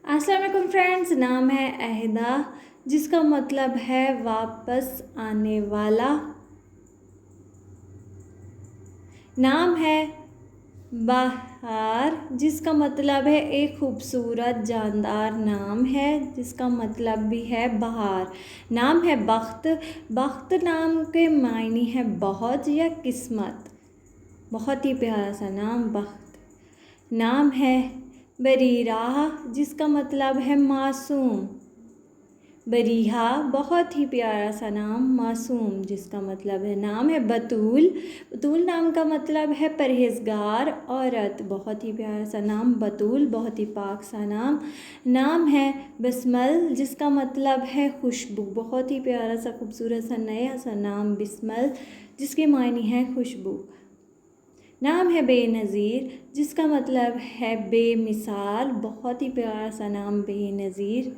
अस्सलाम वालेकुम फ्रेंड्स। नाम है अहदा, जिसका मतलब है वापस आने वाला। नाम है बहार, जिसका मतलब है एक खूबसूरत जानदार नाम है, जिसका मतलब भी है बहार। नाम है बख्त। बख्त नाम के मायने है बहुत या किस्मत। बहुत ही प्यारा सा नाम बख्त। नाम है बरीरा, जिसका मतलब है मासूम। बरीहा बहुत ही प्यारा सा नाम, मासूम जिसका मतलब है। नाम है बतूल। बतूल नाम का मतलब है परहेजगार औरत। बहुत ही प्यारा सा नाम बतूल, बहुत ही पाक सा नाम। नाम है बिस्मल, जिसका मतलब है खुशबू। बहुत ही प्यारा सा खूबसूरत सा नया सा नाम बिस्मल, जिसके मायने हैं खुशबू। नाम है बेनज़ीर, जिसका मतलब है बेमिसाल। बहुत ही प्यारा सा नाम बेनज़ीर।